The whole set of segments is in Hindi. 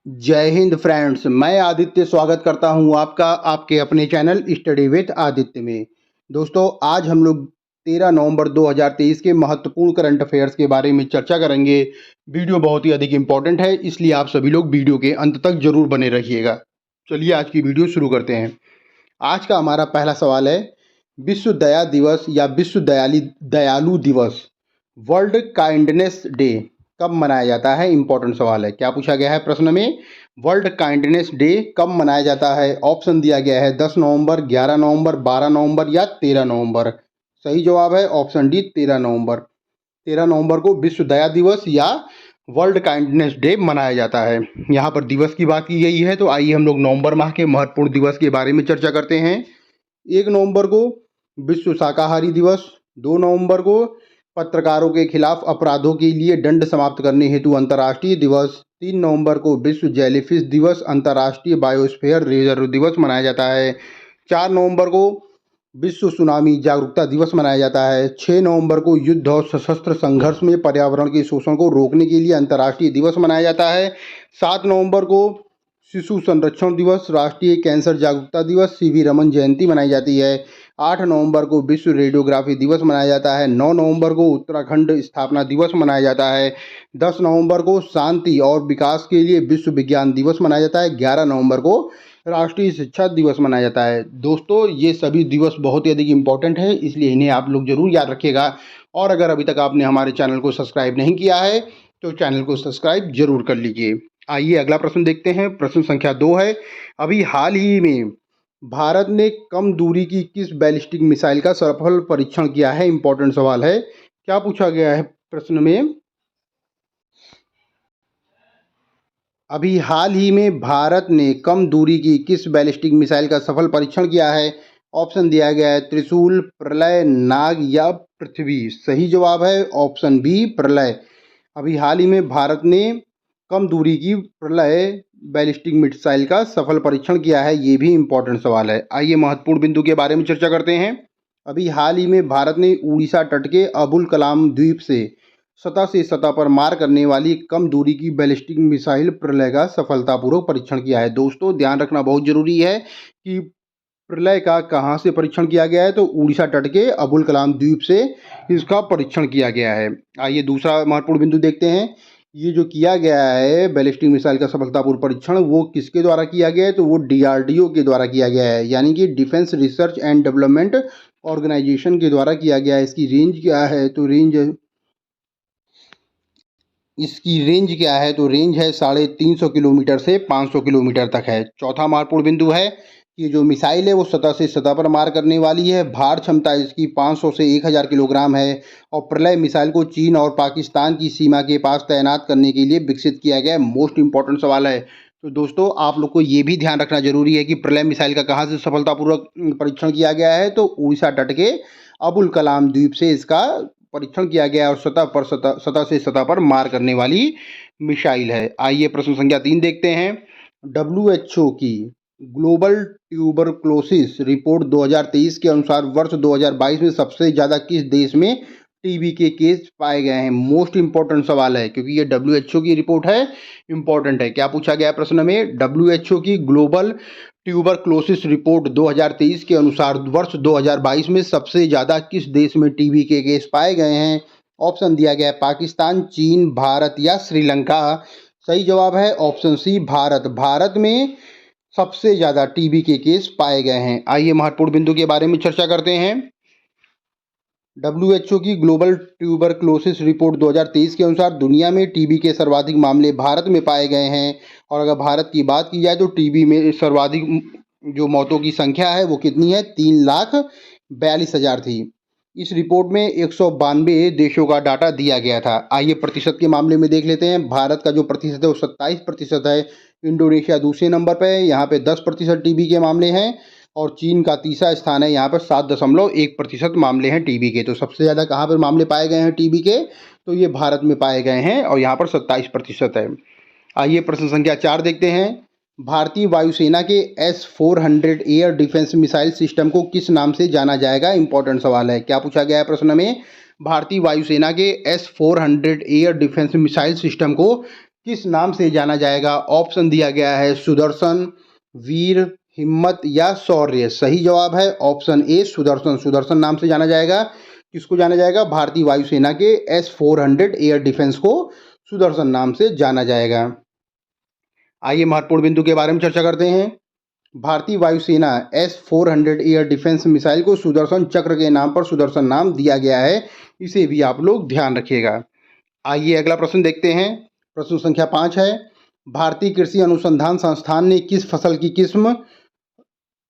जय हिंद फ्रेंड्स। मैं आदित्य स्वागत करता हूं आपका आपके अपने चैनल स्टडी विद आदित्य में। दोस्तों, आज हम लोग 13 नवंबर 2023 के महत्वपूर्ण करंट अफेयर्स के बारे में चर्चा करेंगे। वीडियो बहुत ही अधिक इम्पोर्टेंट है, इसलिए आप सभी लोग वीडियो के अंत तक जरूर बने रहिएगा। चलिए आज की वीडियो शुरू करते हैं। आज का हमारा पहला सवाल है, विश्व दया दिवस या विश्व दयालु दिवस, वर्ल्ड काइंडनेस डे कब मनाया जाता है? इंपॉर्टेंट सवाल है। क्या पूछा गया है प्रश्न में? वर्ल्ड काइंडनेस डे कब मनाया जाता है? ऑप्शन दिया गया है 10 नवंबर, 11 नवंबर, 12 नवंबर या 13 नवंबर। सही जवाब है ऑप्शन डी, 13 नवंबर। 13 नवंबर को विश्व दया दिवस या वर्ल्ड काइंडनेस डे मनाया जाता है। यहाँ पर दिवस की बात की गई है, तो आइए हम लोग नवंबर माह के महत्वपूर्ण दिवस के बारे में चर्चा करते हैं। 1 नवंबर को विश्व शाकाहारी दिवस, 2 नवंबर को पत्रकारों के खिलाफ अपराधों के लिए दंड समाप्त करने हेतु अंतर्राष्ट्रीय दिवस, 3 नवंबर को विश्व जेलीफिश दिवस, अंतर्राष्ट्रीय बायोस्फीयर रिजर्व दिवस मनाया जाता है। 4 नवंबर को विश्व सुनामी जागरूकता दिवस मनाया जाता है। 6 नवंबर को युद्ध और सशस्त्र संघर्ष में पर्यावरण के शोषण को रोकने के लिए अंतर्राष्ट्रीय दिवस मनाया जाता है। 7 नवंबर को शिशु संरक्षण दिवस, राष्ट्रीय कैंसर जागरूकता दिवस, सीवी रमन जयंती मनाई जाती है। 8 नवंबर को विश्व रेडियोग्राफी दिवस मनाया जाता है। 9 नवंबर को उत्तराखंड स्थापना दिवस मनाया जाता है। 10 नवंबर को शांति और विकास के लिए विश्व विज्ञान दिवस मनाया जाता है। 11 नवंबर को राष्ट्रीय शिक्षा दिवस मनाया जाता है। दोस्तों, ये सभी दिवस बहुत ही अधिक इम्पोर्टेंट है, इसलिए इन्हें आप लोग जरूर याद रखिएगा। और अगर अभी तक आपने हमारे चैनल को सब्सक्राइब नहीं किया है तो चैनल को सब्सक्राइब जरूर कर लीजिए। आइए अगला प्रश्न देखते हैं। प्रश्न संख्या 2 है, अभी हाल ही में भारत ने कम दूरी की किस बैलिस्टिक मिसाइल का सफल परीक्षण किया है? इंपॉर्टेंट सवाल है। क्या पूछा गया है प्रश्न में? अभी हाल ही में भारत ने कम दूरी की किस बैलिस्टिक मिसाइल का सफल परीक्षण किया है? ऑप्शन दिया गया है त्रिशूल, प्रलय, नाग या पृथ्वी। सही जवाब है ऑप्शन बी, प्रलय। अभी हाल ही में भारत ने कम दूरी की प्रलय बैलिस्टिक मिसाइल का सफल परीक्षण किया है। ये भी इंपॉर्टेंट सवाल है। आइए महत्वपूर्ण बिंदु के बारे में चर्चा करते हैं। अभी हाल ही में भारत ने उड़ीसा तट के अबुल कलाम द्वीप से सतह पर मार करने वाली कम दूरी की बैलिस्टिक मिसाइल प्रलय का सफलतापूर्वक परीक्षण किया है। दोस्तों, ध्यान रखना बहुत जरूरी है कि प्रलय का कहाँ से परीक्षण किया गया है, तो उड़ीसा तट के अबुल कलाम द्वीप से इसका परीक्षण किया गया है। आइए दूसरा महत्वपूर्ण बिंदु देखते हैं। ये जो किया गया है बैलिस्टिक मिसाइल का सफलतापूर्वक परीक्षण, वो किसके द्वारा किया गया है? तो वो डीआरडीओ के द्वारा किया गया है, यानी कि defence research and development organisation के द्वारा किया गया है। इसकी रेंज क्या है? तो रेंज है 350 किलोमीटर से 500 किलोमीटर तक है। चौथा महत्वपूर्ण बिंदु है कि जो मिसाइल है वो सतह से सतह पर मार करने वाली है। भार क्षमता इसकी 500 से 1000 किलोग्राम है और प्रलय मिसाइल को चीन और पाकिस्तान की सीमा के पास तैनात करने के लिए विकसित किया गया है। मोस्ट इंपॉर्टेंट सवाल है। तो दोस्तों, आप लोग को ये भी ध्यान रखना जरूरी है कि प्रलय मिसाइल का कहाँ से सफलतापूर्वक परीक्षण किया गया है? तो उड़ीसा तट के अबुल कलाम द्वीप से इसका परीक्षण किया गया और सतह से सतह पर मार करने वाली मिसाइल है। आइए प्रश्न संख्या 3 देखते हैं। WHO की ग्लोबल ट्यूबरक्लोसिस रिपोर्ट 2023 के अनुसार वर्ष 2022 में सबसे ज़्यादा किस देश में टीबी के केस पाए गए हैं? मोस्ट इंपॉर्टेंट सवाल है, क्योंकि ये WHO की रिपोर्ट है, इंपॉर्टेंट है। क्या पूछा गया प्रश्न में? WHO की ग्लोबल ट्यूबरक्लोसिस रिपोर्ट 2023 के अनुसार वर्ष 2022 में सबसे ज़्यादा किस देश में टीबी के केस पाए गए हैं? ऑप्शन दिया गया है पाकिस्तान, चीन, भारत या श्रीलंका। सही जवाब है ऑप्शन सी, भारत। भारत में सबसे ज़्यादा टीबी के केस पाए गए हैं। आइए महत्वपूर्ण बिंदु के बारे में चर्चा करते हैं। WHO की ग्लोबल ट्यूबरक्लोसिस रिपोर्ट 2023 के अनुसार दुनिया में टीबी के सर्वाधिक मामले भारत में पाए गए हैं। और अगर भारत की बात की जाए तो टीबी में सर्वाधिक जो मौतों की संख्या है वो कितनी है? 3,42,000 थी। इस रिपोर्ट में 192 देशों का डाटा दिया गया था। आइए प्रतिशत के मामले में देख लेते हैं। भारत का जो प्रतिशत है वो 27% है। इंडोनेशिया दूसरे नंबर पर है, यहाँ पे 10% टीबी के मामले हैं। और चीन का तीसरा स्थान है, यहाँ पर 7.1% मामले हैं टीबी के। तो सबसे ज़्यादा कहाँ पर मामले पाए गए हैं टीबी के? तो ये भारत में पाए गए हैं और यहाँ पर 27% है। आइए प्रश्न संख्या 4 देखते हैं। भारतीय वायुसेना के S-400 air defence missile system को किस नाम से जाना जाएगा? इंपॉर्टेंट सवाल है। क्या पूछा गया है प्रश्न में? भारतीय वायुसेना के S-400 air defence missile system को किस नाम से जाना जाएगा? ऑप्शन दिया गया है सुदर्शन, वीर, हिम्मत या शौर्य। सही जवाब है ऑप्शन ए सुदर्शन। सुदर्शन नाम से जाना जाएगा। किसको जाना जाएगा? भारतीय वायुसेना के S-400 एयर डिफेंस को सुदर्शन नाम से जाना जाएगा। आइए महत्वपूर्ण बिंदु के बारे में चर्चा करते हैं। भारतीय वायुसेना S-400 एयर डिफेंस मिसाइल को सुदर्शन चक्र के नाम पर सुदर्शन नाम दिया गया है, इसे भी आप लोग ध्यान रखिएगा। आइए अगला प्रश्न देखते हैं। प्रश्न संख्या 5 है, भारतीय कृषि अनुसंधान संस्थान ने किस फसल की किस्म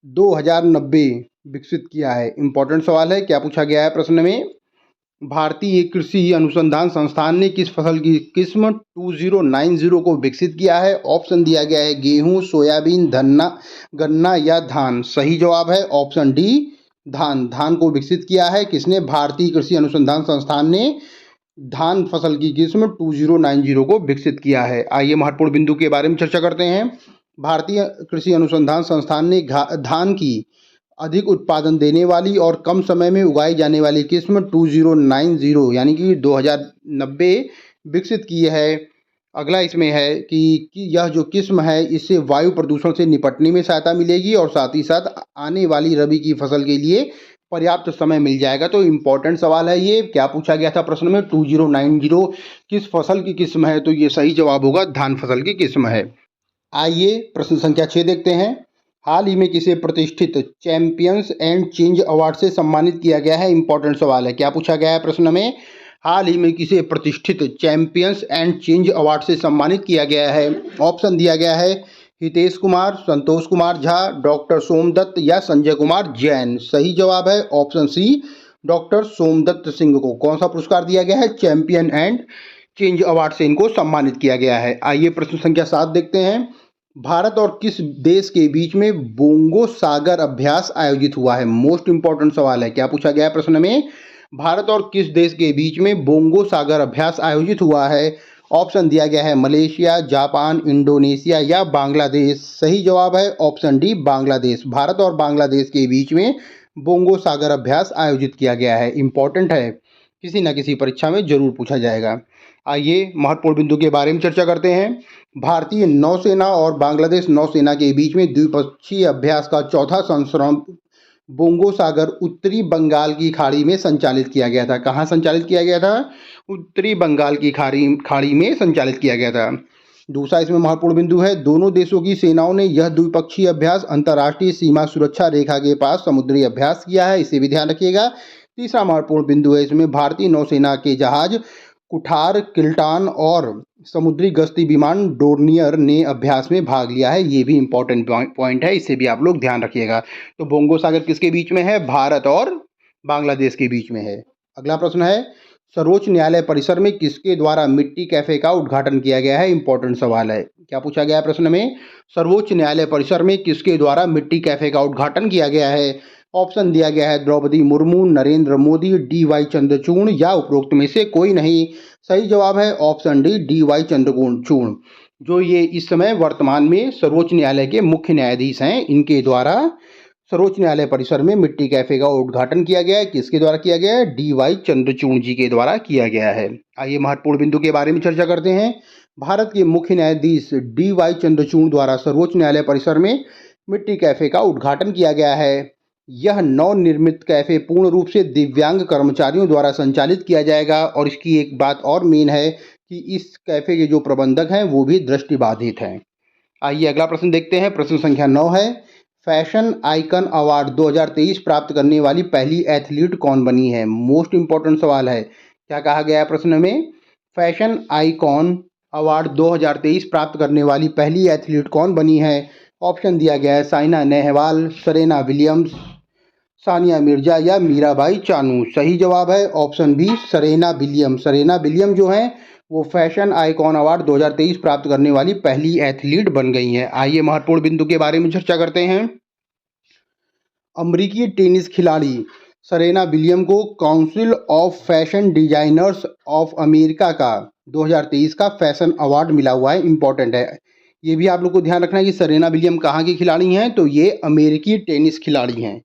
2090 विकसित किया है? इंपॉर्टेंट सवाल है। क्या पूछा गया है प्रश्न में? भारतीय कृषि अनुसंधान संस्थान ने किस फसल की किस्म 2090 को विकसित किया है? ऑप्शन दिया गया है गेहूं, सोयाबीन, गन्ना या धान। सही जवाब है ऑप्शन डी धान। धान को विकसित किया है किसने? भारतीय कृषि अनुसंधान संस्थान ने धान फसल की किस्म 2090 को विकसित किया है। आइए महत्वपूर्ण बिंदु के बारे में चर्चा करते हैं। भारतीय कृषि अनुसंधान संस्थान ने धान की अधिक उत्पादन देने वाली और कम समय में उगाई जाने वाली किस्म 2090 यानी कि 2090 विकसित की है। अगला इसमें है कि यह जो किस्म है इससे वायु प्रदूषण से निपटने में सहायता मिलेगी और साथ ही साथ आने वाली रबी की फसल के लिए पर्याप्त समय मिल जाएगा। तो इम्पोर्टेंट सवाल है ये। क्या पूछा गया था प्रश्न में? 2090 किस फसल की किस्म है? तो ये सही जवाब होगा धान फसल की किस्म है। आइए प्रश्न संख्या 6 देखते हैं। हाल ही में किसे प्रतिष्ठित चैंपियंस एंड चेंज अवार्ड से सम्मानित किया गया है? इंपॉर्टेंट सवाल है। क्या पूछा गया है प्रश्न में? हाल ही में किसे प्रतिष्ठित चैंपियंस एंड चेंज अवार्ड से सम्मानित किया गया है? ऑप्शन दिया गया है हितेश कुमार, संतोष कुमार झा, डॉक्टर सोमदत्त या संजय कुमार जैन। सही जवाब है option C doctor Somdatt Singh को। कौन सा पुरस्कार दिया गया है? चैंपियन एंड चेंज अवार्ड से इनको सम्मानित किया गया है। आइए प्रश्न संख्या 7 देखते हैं। भारत और किस देश के बीच में बोंगो सागर अभ्यास आयोजित हुआ है? मोस्ट इंपॉर्टेंट सवाल है। क्या पूछा गया है प्रश्न में? भारत और किस देश के बीच में बोंगो सागर अभ्यास आयोजित हुआ है? ऑप्शन दिया गया है मलेशिया, जापान, इंडोनेशिया या बांग्लादेश। सही जवाब है ऑप्शन डी बांग्लादेश। भारत और बांग्लादेश के बीच में बोंगो सागर अभ्यास आयोजित किया गया है। इंपॉर्टेंट है, किसी न किसी परीक्षा में जरूर पूछा जाएगा। आइए महत्वपूर्ण बिंदु के बारे में चर्चा करते हैं। भारतीय नौसेना और बांग्लादेश नौसेना के बीच में द्विपक्षीय अभ्यास का चौथा संस्करण बोंगो सागर उत्तरी बंगाल की खाड़ी में संचालित किया गया था। कहाँ संचालित किया गया था? उत्तरी बंगाल की खाड़ी में संचालित किया गया था। दूसरा इसमें महत्वपूर्ण बिंदु है, दोनों देशों की सेनाओं ने यह द्विपक्षीय अभ्यास अंतर्राष्ट्रीय सीमा सुरक्षा रेखा के पास समुद्री अभ्यास किया है, इसे भी ध्यान रखिएगा। तीसरा महत्वपूर्ण बिंदु है इसमें, भारतीय नौसेना के जहाज कुठार, किल्टान और समुद्री गश्ती विमान डोर्नियर ने अभ्यास में भाग लिया है। ये भी इंपॉर्टेंट पॉइंट है, इसे भी आप लोग ध्यान रखिएगा। तो बोंगो सागर किसके बीच में है? भारत और बांग्लादेश के बीच में है। अगला प्रश्न है, सर्वोच्च न्यायालय परिसर में किसके द्वारा मिट्टी कैफे का उद्घाटन किया गया है? इंपॉर्टेंट सवाल है। क्या पूछा गया है प्रश्न में? सर्वोच्च न्यायालय परिसर में किसके द्वारा मिट्टी कैफे का उद्घाटन किया गया है? ऑप्शन दिया गया है द्रौपदी मुर्मू, नरेंद्र मोदी, DY चंद्रचूड़ या उपरोक्त में से कोई नहीं। सही जवाब है ऑप्शन डी DY चंद्रचूड़, जो ये इस समय वर्तमान में सर्वोच्च न्यायालय के मुख्य न्यायाधीश हैं। इनके द्वारा सर्वोच्च न्यायालय परिसर में मिट्टी कैफे का उद्घाटन किया गया है। किसके द्वारा किया गया है? DY चंद्रचूड़ जी के द्वारा किया गया है। आइए महत्वपूर्ण बिंदु के बारे में चर्चा करते हैं। भारत के मुख्य न्यायाधीश DY चंद्रचूड़ द्वारा सर्वोच्च न्यायालय परिसर में मिट्टी कैफे का उद्घाटन किया गया है। यह नवनिर्मित कैफे पूर्ण रूप से दिव्यांग कर्मचारियों द्वारा संचालित किया जाएगा और इसकी एक बात और मेन है कि इस कैफे के जो प्रबंधक हैं वो भी दृष्टिबाधित हैं। आइए अगला प्रश्न देखते हैं। प्रश्न संख्या 9 है, फैशन आइकन अवार्ड 2023 प्राप्त करने वाली पहली एथलीट कौन बनी है? मोस्ट इंपॉर्टेंट सवाल है। क्या कहा गया है प्रश्न में? फैशन आइकॉन अवार्ड 2023 प्राप्त करने वाली पहली एथलीट कौन बनी है? ऑप्शन दिया गया है साइना नेहवाल, सेरेना विलियम्स, सानिया मिर्जा या मीराबाई चानू। सही जवाब है option B Serena Williams. Serena Williams जो हैं वो फैशन आइकॉन अवार्ड 2023 प्राप्त करने वाली पहली एथलीट बन गई हैं। आइए महत्वपूर्ण बिंदु के बारे में चर्चा करते हैं। अमेरिकी टेनिस खिलाड़ी सेरेना विलियम को council of fashion designers of America का 2023 का फैशन अवार्ड मिला हुआ है। इंपॉर्टेंट है, ये भी आप लोग को ध्यान रखना है कि सेरेना विलियम कहाँ की खिलाड़ी हैं, तो ये अमेरिकी टेनिस खिलाड़ी हैं।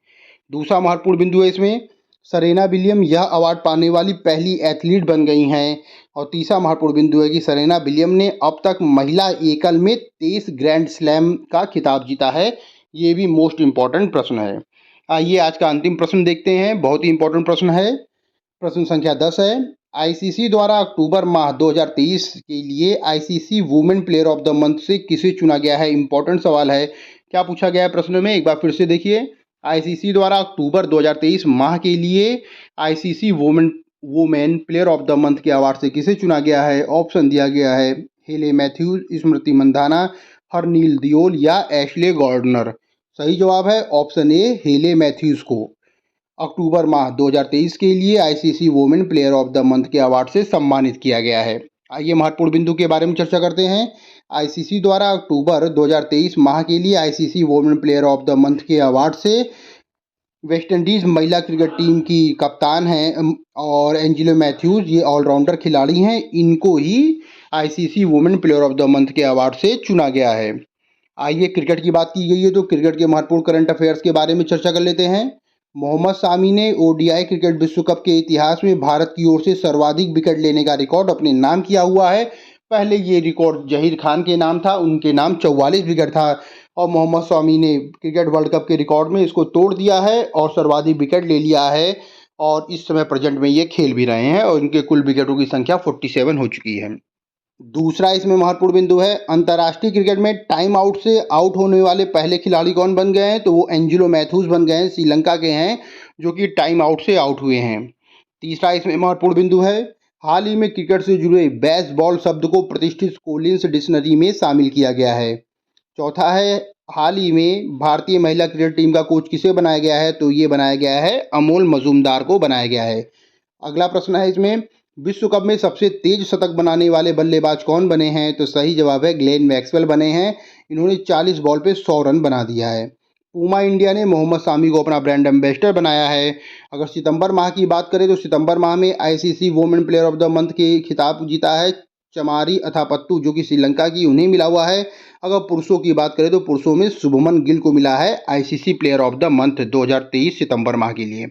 दूसरा महत्वपूर्ण बिंदु है इसमें, सेरेना विलियम यह अवार्ड पाने वाली पहली एथलीट बन गई हैं और तीसरा महत्वपूर्ण बिंदु है कि सेरेना विलियम ने अब तक महिला एकल में 23 ग्रैंड स्लैम का खिताब जीता है। ये भी मोस्ट इम्पॉर्टेंट प्रश्न है। आइए आज का अंतिम प्रश्न देखते हैं, बहुत ही इम्पोर्टेंट प्रश्न है। प्रश्न संख्या 10 है, आईसीसी द्वारा अक्टूबर माह 2023 के लिए ICC women player of the month से किसे चुना गया है। इंपॉर्टेंट सवाल है। क्या पूछा गया है प्रश्न में, एक बार फिर से देखिए। आईसीसी द्वारा अक्टूबर 2023 माह के लिए ICC women player of the month के अवार्ड से किसे चुना गया है। ऑप्शन दिया गया है हेले मैथ्यूज, स्मृति मंधाना, हरनील दियोल या एशले गॉर्डनर। सही जवाब है ऑप्शन ए, हेले मैथ्यूज को अक्टूबर माह 2023 के लिए ICC women player of the month के अवार्ड से सम्मानित किया गया है। आइए महत्वपूर्ण बिंदु के बारे में चर्चा करते हैं। आईसीसी द्वारा अक्टूबर 2023 माह के लिए ICC women player of the month के अवार्ड से वेस्ट इंडीज महिला क्रिकेट टीम की कप्तान हैं और एंजेलो मैथ्यूज, ये ऑलराउंडर खिलाड़ी हैं, इनको ही ICC women player of the month के अवार्ड से चुना गया है। आइए क्रिकेट की बात की गई है तो क्रिकेट के महत्वपूर्ण करंट अफेयर्स के बारे में चर्चा कर लेते हैं। मोहम्मद शामी ने ओडीआई क्रिकेट विश्व कप के इतिहास में भारत की ओर से सर्वाधिक विकेट लेने का रिकॉर्ड अपने नाम किया हुआ है। पहले ये रिकॉर्ड जहीर खान के नाम था, उनके नाम 44 विकेट था और मोहम्मद शामी ने क्रिकेट वर्ल्ड कप के रिकॉर्ड में इसको तोड़ दिया है और सर्वाधिक विकेट ले लिया है और इस समय प्रेजेंट में ये खेल भी रहे हैं और इनके कुल विकेटों की संख्या 47 हो चुकी है। दूसरा इसमें महत्वपूर्ण बिंदु है, अंतर्राष्ट्रीय क्रिकेट में टाइम आउट से आउट होने वाले पहले खिलाड़ी कौन बन गए हैं, तो वो एंजेलो मैथ्यूज बन गए हैं, श्रीलंका के हैं जो कि टाइम आउट से आउट हुए हैं। तीसरा इसमें महत्वपूर्ण बिंदु है, हाल ही में क्रिकेट से जुड़े बेसबॉल शब्द को प्रतिष्ठित कोलिंस डिक्शनरी में शामिल किया गया है। चौथा है, हाल ही में भारतीय महिला क्रिकेट टीम का कोच किसे बनाया गया है, तो ये बनाया गया है अमोल मजूमदार को बनाया गया है। अगला प्रश्न है इसमें, विश्व कप में सबसे तेज शतक बनाने वाले बल्लेबाज कौन बने हैं, तो सही जवाब है ग्लेन मैक्सवेल बने हैं। इन्होंने 40 बॉल पे 100 रन बना दिया है। पूमा इंडिया ने मोहम्मद शामी को अपना ब्रांड एम्बेसडर बनाया है। अगर सितंबर माह की बात करें तो सितंबर माह में ICC women player of the month के खिताब जीता है चमारी अथापत्तू जो कि श्रीलंका की, उन्हें मिला हुआ है। अगर पुरुषों की बात करें तो पुरुषों में शुभमन गिल को मिला है ICC player of the month 2023 सितंबर माह के लिए।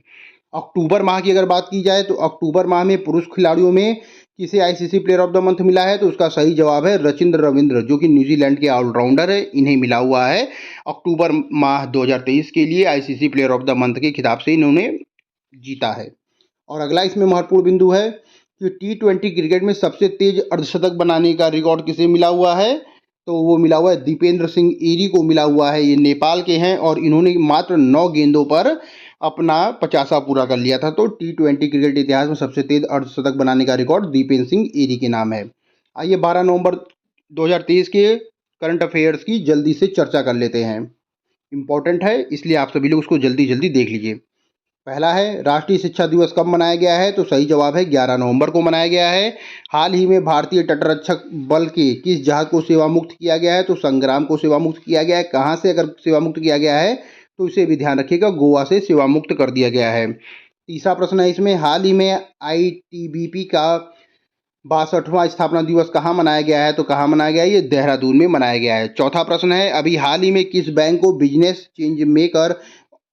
अक्टूबर माह की अगर बात की जाए तो अक्टूबर माह में पुरुष खिलाड़ियों में किसे ICC player of the month मिला है, तो उसका सही जवाब है रचिंद्र रविंद्र जो कि न्यूजीलैंड के ऑलराउंडर है, इन्हें मिला हुआ है अक्टूबर माह 2023 के लिए ICC player of the month के खिताब से इन्होंने जीता है। और अगला इसमें महत्वपूर्ण बिंदु है कि T20 क्रिकेट में सबसे तेज अर्धशतक बनाने का रिकॉर्ड किसे मिला हुआ है, तो वो मिला हुआ है दीपेंद्र सिंह एरी को मिला हुआ है। ये नेपाल के हैं और इन्होंने मात्र 9 गेंदों पर अपना 50 पूरा कर लिया था। तो T20 क्रिकेट इतिहास में सबसे तेज अर्धशतक बनाने का रिकॉर्ड दीपेंद्र सिंह एरी के नाम है। आइए 12 नवंबर 2023 के करंट अफेयर्स की जल्दी से चर्चा कर लेते हैं। इम्पोर्टेंट है इसलिए आप सभी लोग उसको जल्दी जल्दी देख लीजिए। पहला है, राष्ट्रीय शिक्षा दिवस कब मनाया गया है, तो सही जवाब है 11 नवंबर को मनाया गया है। हाल ही में भारतीय तटरक्षक बल के किस जहाज को सेवा मुक्त किया गया है, तो संग्राम को सेवा मुक्त किया गया है। कहाँ से अगर सेवा मुक्त किया गया है तो इसे भी ध्यान रखिएगा, गोवा से सेवा मुक्त कर दिया गया है। तीसरा प्रश्न है इसमें, हाल ही में आईटीबीपी का 62वां स्थापना दिवस कहाँ मनाया गया है, तो कहाँ मनाया गया है, ये देहरादून में मनाया गया है। चौथा प्रश्न है, अभी हाल ही में किस बैंक को business change maker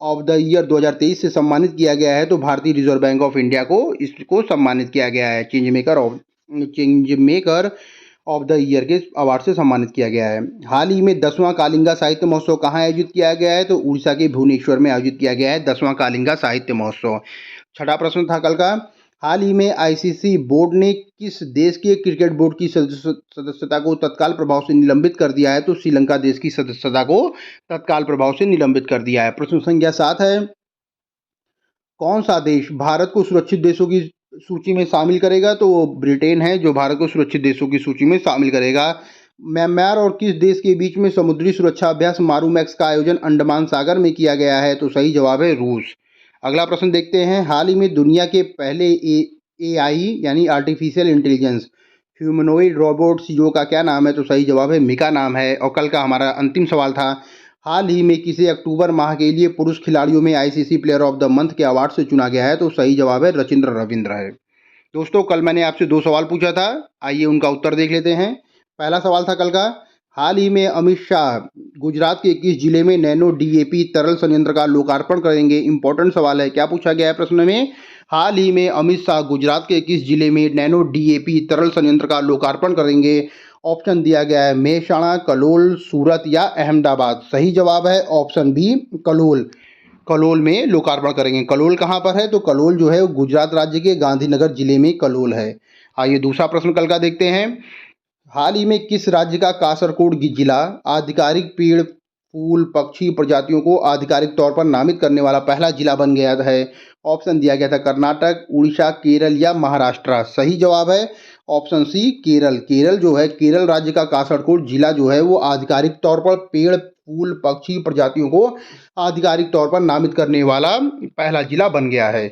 of the year 2023 से सम्मानित किया गया है, तो भारतीय रिजर्व बैंक ऑफ इंडिया को इसको सम्मानित किया गया है, change maker of the year के अवार्ड से सम्मानित किया गया है। हाल ही में 10वां कालिंगा साहित्य महोत्सव कहाँ आयोजित किया गया है, तो उड़ीसा के भुवनेश्वर में आयोजित किया गया है 10वां कालिंगा साहित्य महोत्सव। छठा प्रश्न था कल का, हाल ही में आईसीसी बोर्ड ने किस देश के क्रिकेट बोर्ड की सदस्यता को तत्काल प्रभाव से निलंबित कर दिया है, तो श्रीलंका देश की सदस्यता को तत्काल प्रभाव से निलंबित कर दिया है। प्रश्न संख्या 7 है, कौन सा देश भारत को सुरक्षित देशों की सूची में शामिल करेगा, तो वो ब्रिटेन है जो भारत को सुरक्षित देशों की सूची में शामिल करेगा। म्यांमार और किस देश के बीच में समुद्री सुरक्षा अभ्यास मारूमैक्स का आयोजन अंडमान सागर में किया गया है, तो सही जवाब है रूस। अगला प्रश्न देखते हैं, हाल ही में दुनिया के पहले एआई यानी आर्टिफिशियल इंटेलिजेंस ह्यूमनोइड रोबोट सीईओ का क्या नाम है, तो सही जवाब है मिका नाम है। और कल का हमारा अंतिम सवाल था, हाल ही में किसे अक्टूबर माह के लिए पुरुष खिलाड़ियों में ICC player of the month के अवार्ड से चुना गया है, तो सही जवाब है रचिंद्र रविंद्र है। दोस्तों कल मैंने आपसे 2 सवाल पूछा था, आइए उनका उत्तर देख लेते हैं। पहला सवाल था कल का, हाल ही में अमित शाह गुजरात के किस जिले में नैनो डीएपी तरल संयंत्र का लोकार्पण करेंगे? इंपॉर्टेंट सवाल है। क्या पूछा गया है प्रश्न में? हाल ही में अमित शाह गुजरात के किस जिले में नैनो डीएपी तरल संयंत्र का लोकार्पण करेंगे? ऑप्शन दिया गया है मेहसाणा, कलोल, सूरत या अहमदाबाद। सही जवाब है ऑप्शन बी कलोल। कलोल में लोकार्पण करेंगे। कलोल कहाँ पर है? तो कलोल जो है वो गुजरात राज्य के गांधीनगर जिले में कलोल है। आइए दूसरा प्रश्न कल का देखते हैं। हाल ही में किस राज्य का कासरकोड जिला आधिकारिक पेड़, फूल, पक्षी प्रजातियों को आधिकारिक तौर पर नामित करने वाला पहला जिला बन गया है? ऑप्शन दिया गया था कर्नाटक, उड़ीसा, केरल या महाराष्ट्र। सही जवाब है ऑप्शन सी केरल। केरल जो है, केरल राज्य का कासरकोड जिला जो है वो आधिकारिक तौर पर पेड़, फूल, पक्षी प्रजातियों को आधिकारिक तौर पर नामित करने वाला पहला जिला बन गया है।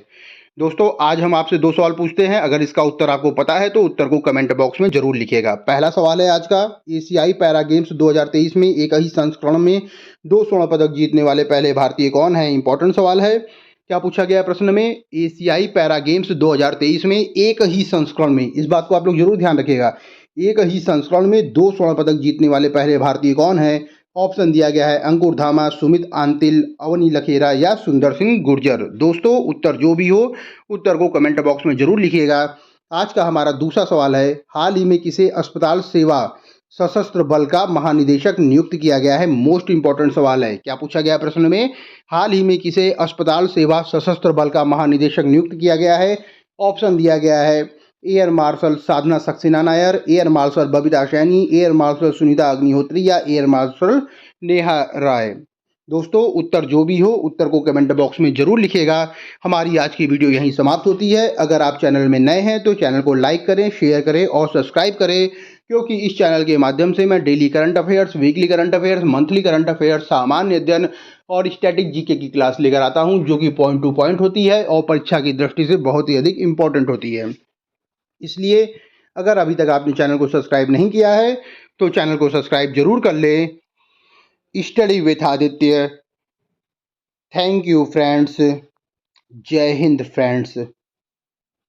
दोस्तों आज हम आपसे 2 सवाल पूछते हैं। अगर इसका उत्तर आपको पता है तो उत्तर को कमेंट बॉक्स में जरूर लिखिएगा। पहला सवाल है आज का, एशियाई पैरा गेम्स 2023 में एक ही संस्करण में 2 स्वर्ण पदक जीतने वाले पहले भारतीय कौन है? इंपॉर्टेंट सवाल है। क्या पूछा गया प्रश्न में? एशियाई पैरा गेम्स 2023 में एक ही संस्करण में, इस बात को आप लोग जरूर ध्यान रखिएगा, एक ही संस्करण में 2 स्वर्ण पदक जीतने वाले पहले भारतीय कौन है? ऑप्शन दिया गया है अंकुर धामा, सुमित आंतिल, अवनी लखेरा या सुंदर सिंह गुर्जर। दोस्तों उत्तर जो भी हो उत्तर को कमेंट बॉक्स में जरूर लिखिएगा। आज का हमारा दूसरा सवाल है, हाल ही में किसे अस्पताल सेवा सशस्त्र बल का महानिदेशक नियुक्त किया गया है? मोस्ट इंपॉर्टेंट सवाल है। क्या पूछा गया प्रश्न में? हाल ही में किसे अस्पताल सेवा सशस्त्र बल का महानिदेशक नियुक्त किया गया है? ऑप्शन दिया गया है air marshal Sadhana Saxena Nair, air marshal Babita Saini, air marshal Sunita Agnihotri या एयर मार्शल नेहा राय। दोस्तों उत्तर जो भी हो उत्तर को कमेंट बॉक्स में जरूर लिखिएगा। हमारी आज की वीडियो यहीं समाप्त होती है। अगर आप चैनल में नए हैं तो चैनल को लाइक करें, शेयर करें और सब्सक्राइब करें, क्योंकि इस चैनल के माध्यम से मैं daily current affairs, weekly current affairs, monthly current affairs, सामान्य अध्ययन और स्टैटिक जीके की क्लास लेकर आता हूं, जो कि पॉइंट टू पॉइंट होती है और परीक्षा की दृष्टि से बहुत ही अधिक इंपॉर्टेंट होती है। इसलिए अगर अभी तक आपने चैनल को सब्सक्राइब नहीं किया है तो चैनल को सब्सक्राइब जरूर कर लें। Study with Aditya. Thank you friends. जय हिंद फ्रेंड्स।